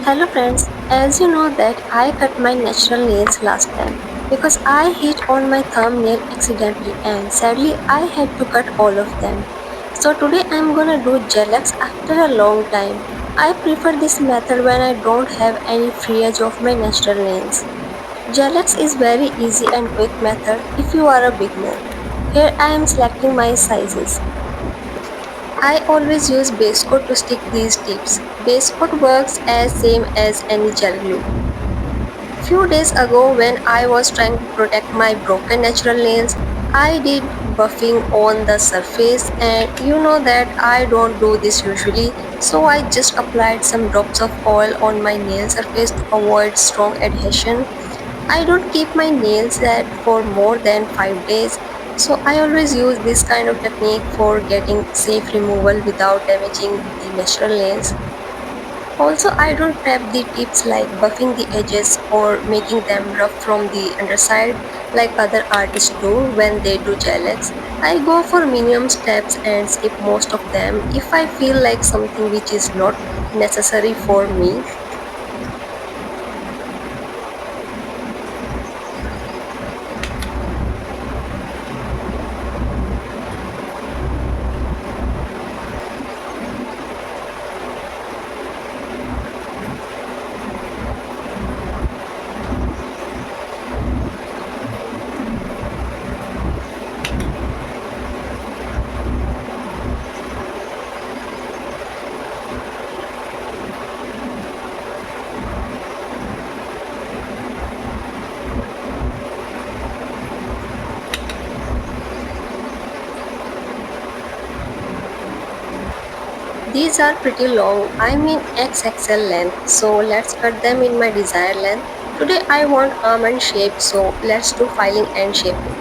Hello friends, as you know that I cut my natural nails last time because I hit on my thumbnail accidentally and sadly I had to cut all of them. So today I'm gonna do GELX after a long time. I prefer this method when I don't have any free edge of my natural nails. GELX is very easy and quick method if you are a beginner. Here I am selecting my sizes. I always use base coat to stick these tips. Base coat works as same as any gel glue. Few days ago when I was trying to protect my broken natural nails, I did buffing on the surface and you know that I don't do this usually, so I just applied some drops of oil on my nail surface to avoid strong adhesion. I don't keep my nails set for more than 5 days, so I always use this kind of technique for getting safe removal without damaging the natural nails. Also, I don't prep the tips like buffing the edges or making them rough from the underside like other artists do when they do GLX. I go for minimum steps and skip most of them if I feel like something which is not necessary for me. These are pretty long, I mean XXL length, so let's cut them in my desired length. Today I want almond shape, so let's do filing and shaping.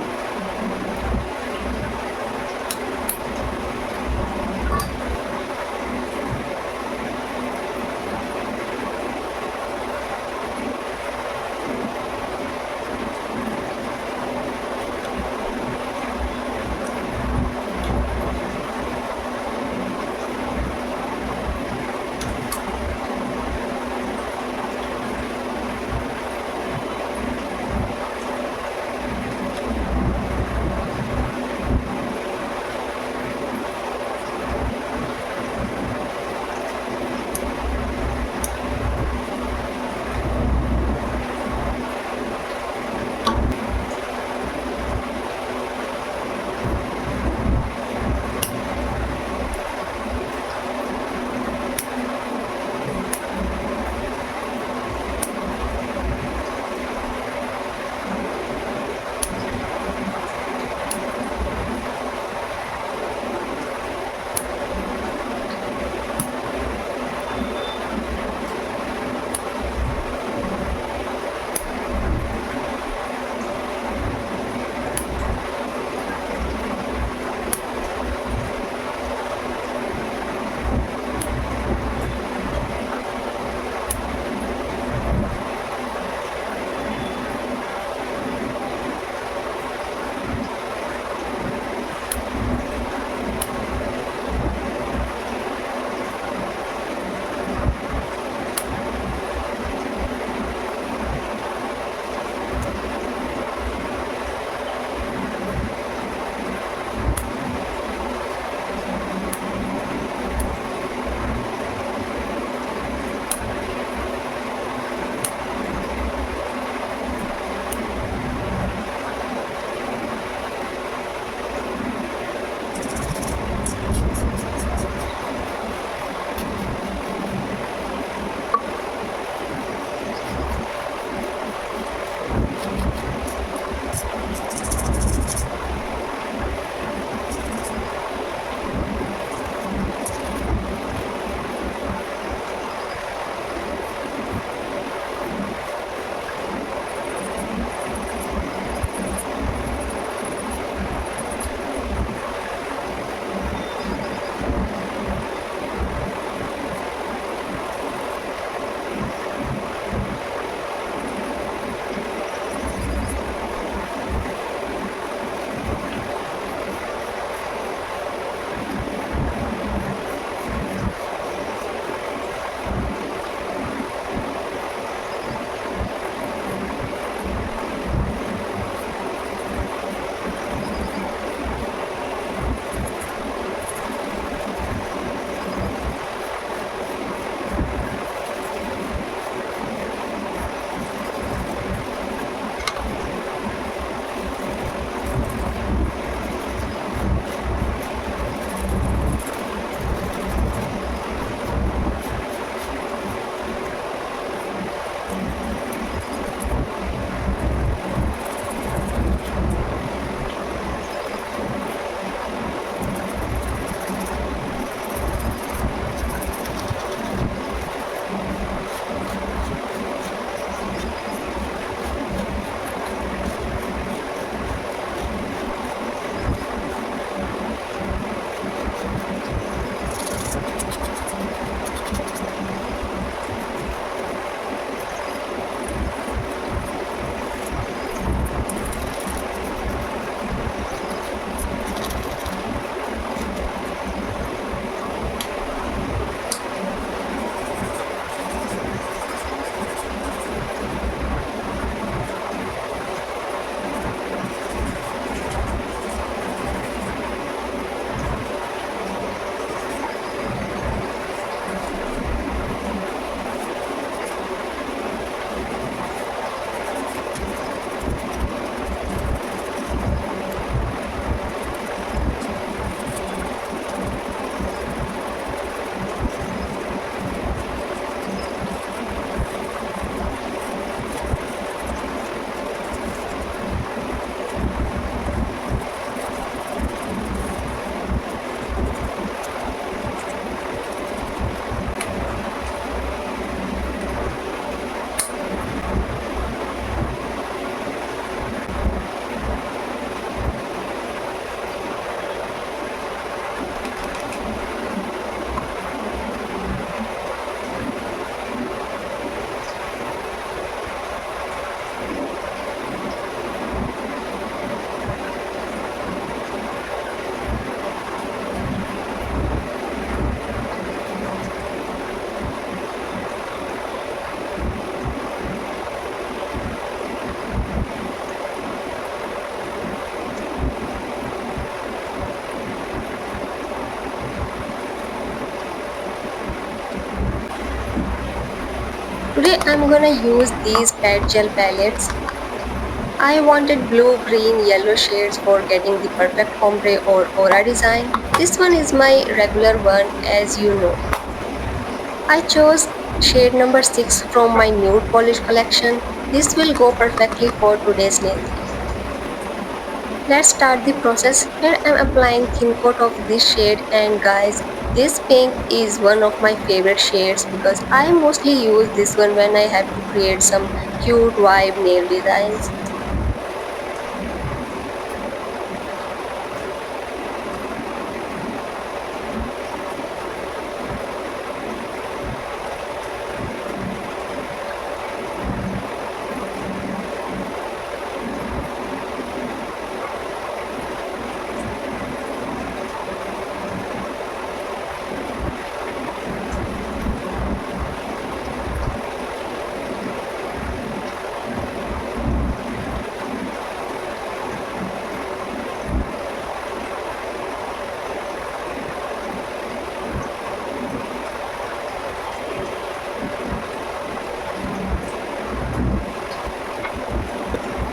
Today I'm gonna use these pad gel palettes. I wanted blue, green, yellow shades for getting the perfect ombre or aura design. This one is my regular one, as you know. I chose shade number 6 from my nude polish collection. This will go perfectly for today's nails. Let's start the process. Here I am applying thin coat of this shade, and guys, this pink is one of my favorite shades because I mostly use this one when I have to create some cute vibe nail designs.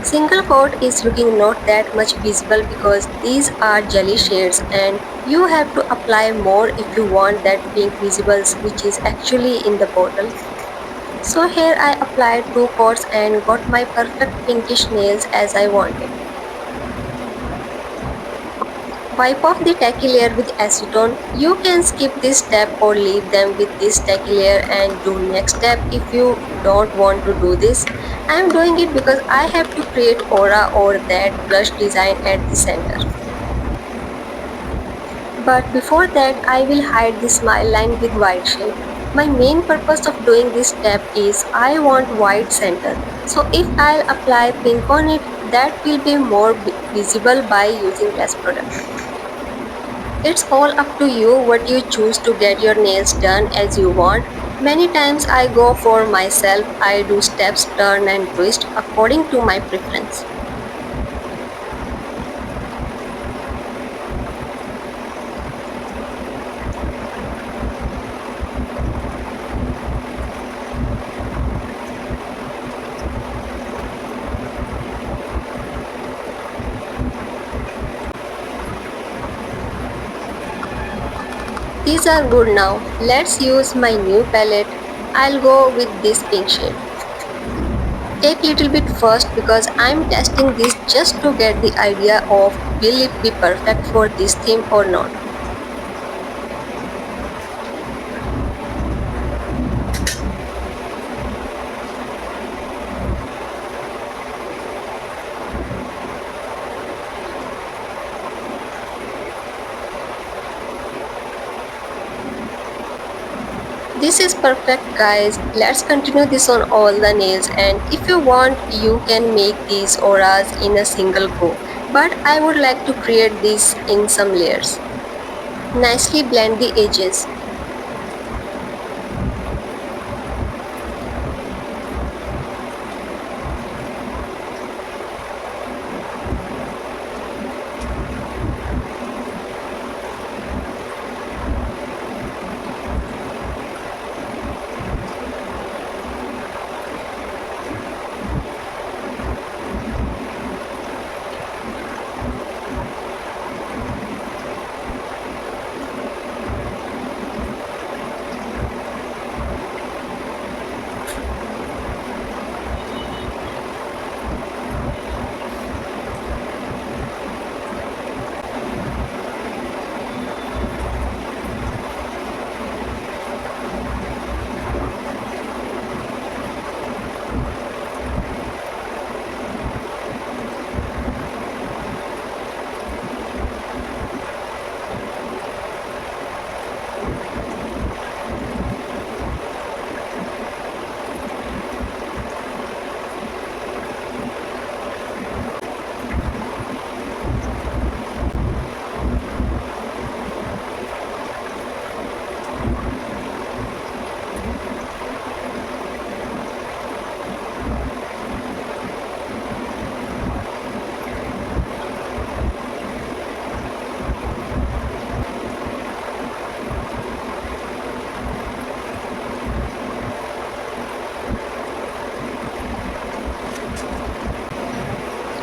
Single coat is looking not that much visible because these are jelly shades and you have to apply more if you want that pink visibles which is actually in the bottle. So here I applied 2 coats and got my perfect pinkish nails as I wanted. Wipe off the tacky layer with acetone. You can skip this step or leave them with this tacky layer and do next step if you don't want to do this. I am doing it because I have to create aura or that blush design at the center. But before that, I will hide the smile line with white shade. My main purpose of doing this step is I want white center. So if I'll apply pink on it, that will be more visible by using less product. It's all up to you what you choose to get your nails done as you want. Many times I go for myself, I do steps, turn and twist according to my preference. These are good now. Let's use my new palette. I'll go with this pink shade. Take little bit first because I'm testing this just to get the idea of will it be perfect for this theme or not. This is perfect guys. Let's continue this on all the nails and if you want you can make these auras in a single go. But I would like to create this in some layers. Nicely blend the edges.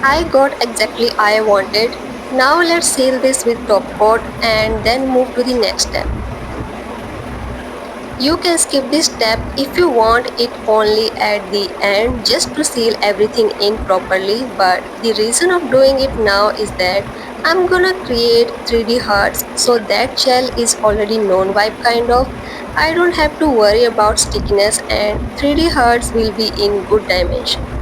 I got exactly I wanted. Now let's seal this with top coat and then move to the next step. You can skip this step if you want it only at the end just to seal everything in properly, but the reason of doing it now is that I'm gonna create 3D hearts, so that gel is already known vibe kind of. I don't have to worry about stickiness and 3D hearts will be in good dimension.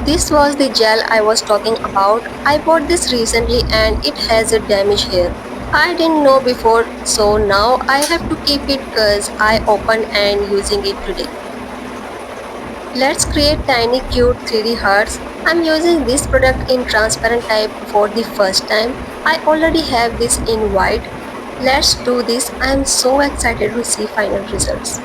This was the gel I was talking about. I bought this recently and it has a damage here. I didn't know before, so now I have to keep it cause I opened and using it today. Let's create tiny cute 3D hearts. I'm using this product in transparent type for the first time. I already have this in white. Let's do this. I'm so excited to see final results.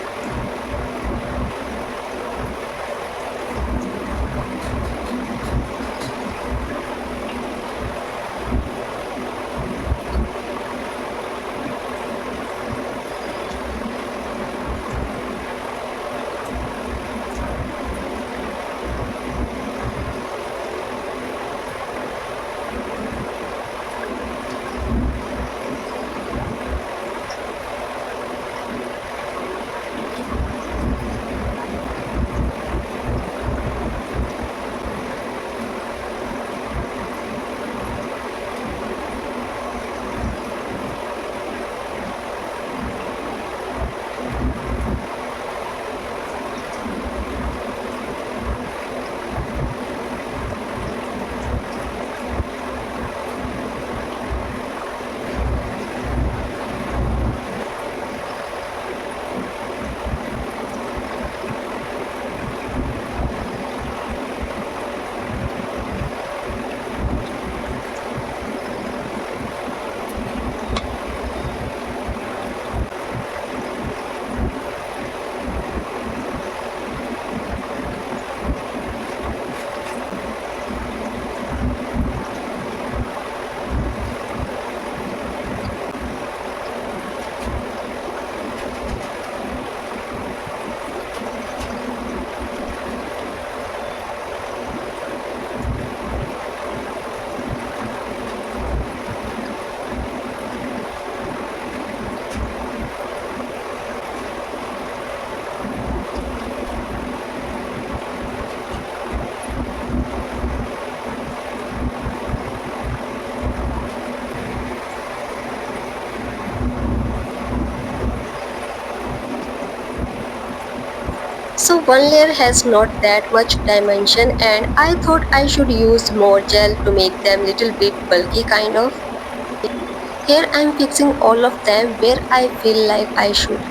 So one layer has not that much dimension and I thought I should use more gel to make them little bit bulky kind of. Here I'm fixing all of them where I feel like I should.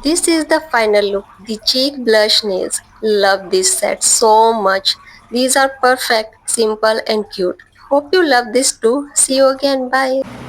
This is the final look, the cheek blush nails. Love this set so much. These are perfect, simple and cute. Hope you love this too. See you again. Bye.